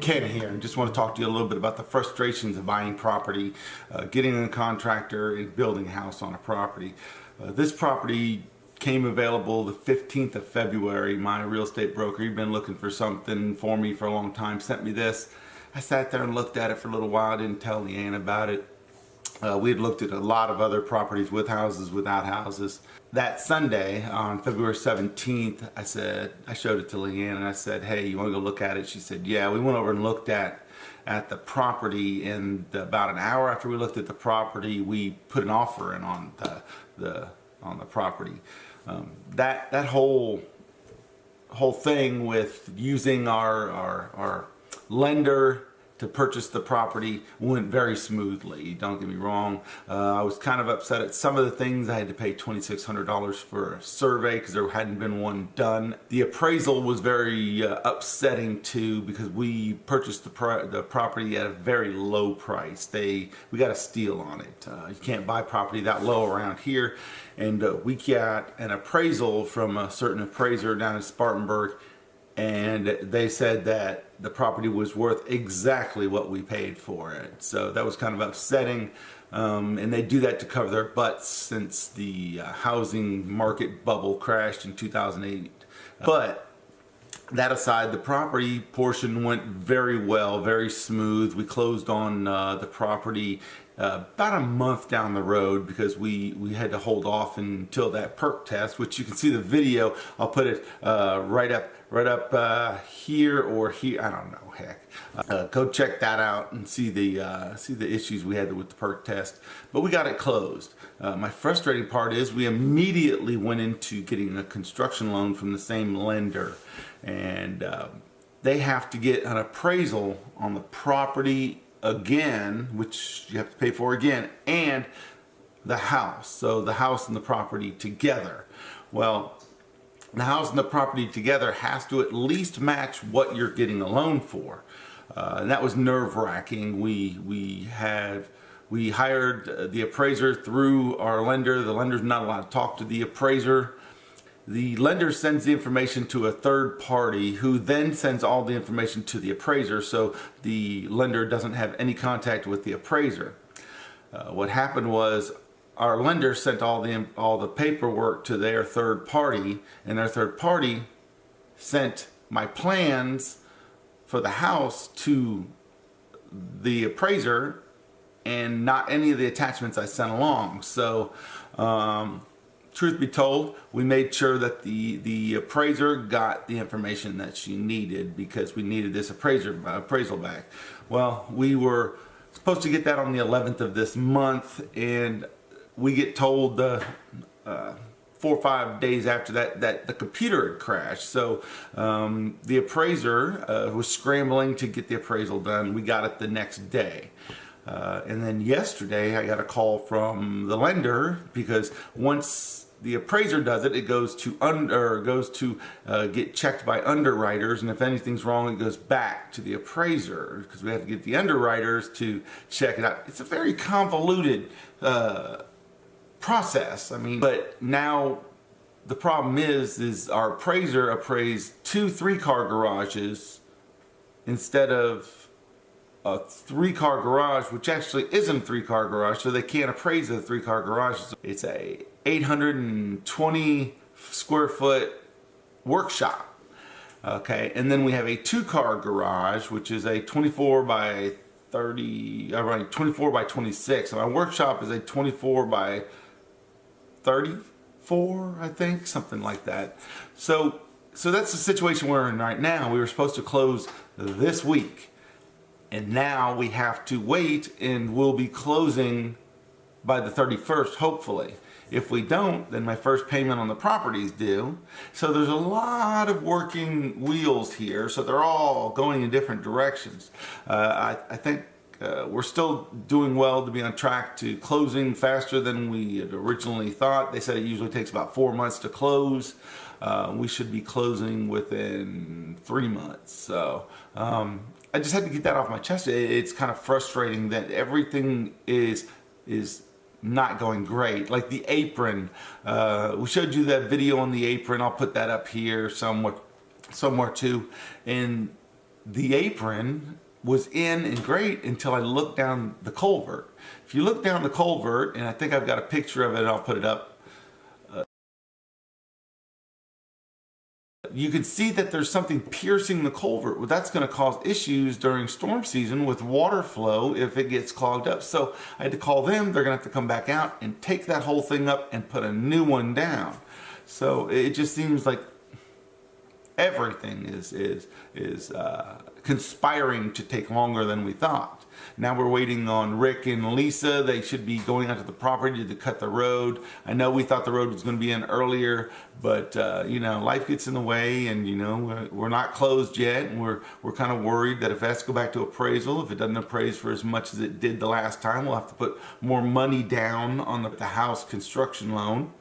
Ken here, and just want to talk to you a little bit about the frustrations of buying property, getting a contractor and building a house on a property. This property came available the 15th of February. My real estate broker, he'd been looking for something for me for a long time, sent me this. I sat there and looked at it for a little while. I didn't tell LeighAnn about it. We had looked at a lot of other properties with houses, without houses. That Sunday, on February 17th, I showed it to LeighAnn and I said, hey, you want to go look at it? She said, yeah. We went over and looked at the property, and about an hour after we looked at the property, we put an offer in on the property. That whole thing with using our lender to purchase the property went very smoothly. Don't get me wrong. I was kind of upset at some of the things. I had to pay $2,600 for a survey because there hadn't been one done. The appraisal was very upsetting too, because we purchased the property at a very low price. We got a steal on it. You can't buy property that low around here. And we got an appraisal from a certain appraiser down in Spartanburg, and they said that the property was worth exactly what we paid for it. So that was kind of upsetting, and they do that to cover their butts since the housing market bubble crashed in 2008. But that aside, the property portion went very well, very smooth. We closed on the property about a month down the road because we had to hold off until that perk test, which you can see the video. I'll put it right up here or here. I don't know, heck. Go check that out and see the issues we had with the perk test. But we got it closed. My frustrating part is we immediately went into getting a construction loan from the same lender, and they have to get an appraisal on the property again, which you have to pay for again, and the house. So the house and the property together. Well, the house and the property together has to at least match what you're getting a loan for. And that was nerve-wracking. We hired the appraiser through our lender. The lender's not allowed to talk to the appraiser. The lender sends the information to a third party who then sends all the information to the appraiser, so the lender doesn't have any contact with the appraiser. What happened was our lender sent all the paperwork to their third party, and their third party sent my plans for the house to the appraiser and not any of the attachments I sent along. So truth be told, we made sure that the appraiser got the information that she needed, because we needed this appraisal back. Well, we were supposed to get that on the 11th of this month, and we get told 4 or 5 days after that the computer had crashed. So the appraiser was scrambling to get the appraisal done. We got it the next day. And then yesterday I got a call from the lender, because once the appraiser does it, it goes to get checked by underwriters, and if anything's wrong, it goes back to the appraiser, because we have to get the underwriters to check it out. It's a very convoluted process. I mean, but now the problem is our appraiser appraised 2 3-car garages instead of a 3-car garage, which actually isn't a 3-car garage, so they can't appraise a 3-car garage. It's a 820 square foot workshop. Okay, and then we have a 2-car garage, which is a 24 by 30, 24 by 26. So my workshop is a 24 by 34, I think, something like that. So that's the situation we're in right now. We were supposed to close this week, and now we have to wait, and we'll be closing by the 31st, hopefully. If we don't, then my first payment on the property is due. So there's a lot of working wheels here, so they're all going in different directions. I think we're still doing well to be on track to closing faster than we had originally thought. They said it usually takes about 4 months to close. We should be closing within 3 months. So I just had to get that off my chest. It's kind of frustrating that everything is not going great. Like the apron, we showed you that video on the apron. I'll put that up here somewhere too. And the apron was in and great until I looked down the culvert. If you look down the culvert, and I think I've got a picture of it, I'll put it up. You can see that there's something piercing the culvert. Well, that's going to cause issues during storm season with water flow if it gets clogged up. So I had to call them. They're going to have to come back out and take that whole thing up and put a new one down. So it just seems like everything is conspiring to take longer than we thought. Now we're waiting on Rick and Lisa. They should be going out to the property to cut the road. I know we thought the road was going to be in earlier, but you know, life gets in the way, and you know, we're not closed yet, and we're kind of worried that if it has to go back to appraisal, if it doesn't appraise for as much as it did the last time, we'll have to put more money down on the house construction loan.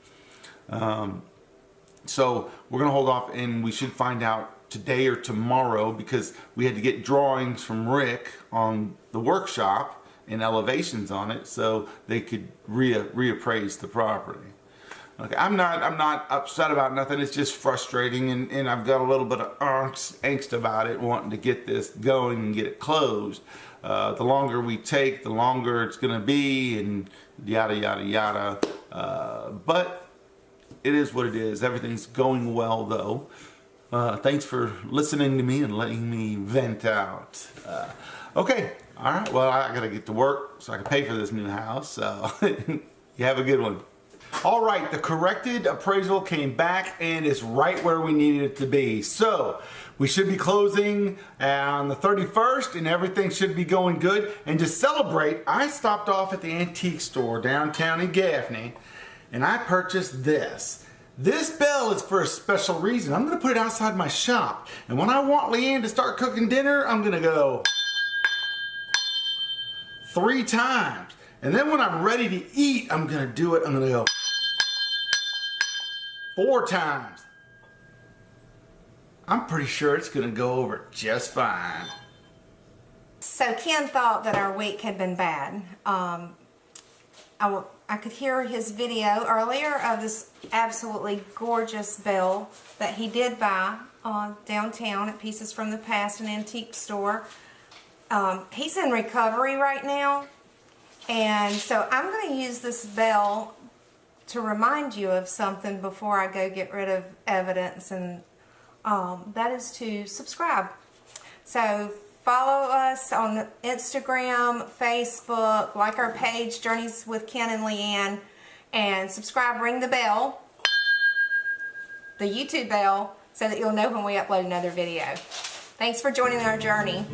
So we're going to hold off, and we should find out today or tomorrow, because we had to get drawings from Rick on the workshop and elevations on it so they could reappraise the property. Okay, I'm not upset about nothing. It's just frustrating, and I've got a little bit of angst about it, wanting to get this going and get it closed. The longer we take, the longer it's going to be, and yada yada yada. But it is what it is. Everything's going well, though. Thanks for listening to me and letting me vent out. Okay, all right. Well, I gotta get to work so I can pay for this new house. So you have a good one. All right, the corrected appraisal came back and is right where we needed it to be. So we should be closing on the 31st, and everything should be going good. And to celebrate, I stopped off at the antique store downtown in Gaffney, and I purchased this. This bell is for a special reason. I'm going to put it outside my shop. And when I want LeighAnn to start cooking dinner, I'm going to go 3 times. And then when I'm ready to eat, I'm going to do it. I'm going to go 4 times. I'm pretty sure it's going to go over just fine. So Ken thought that our week had been bad. I could hear his video earlier of this absolutely gorgeous bell that he did buy downtown at Pieces from the Past, an antique store. He's in recovery right now, and so I'm going to use this bell to remind you of something before I go get rid of evidence, and that is to subscribe. So follow us on Instagram, Facebook, like our page, Journeys with Ken and LeighAnn, and subscribe, ring the bell, the YouTube bell, so that you'll know when we upload another video. Thanks for joining our journey.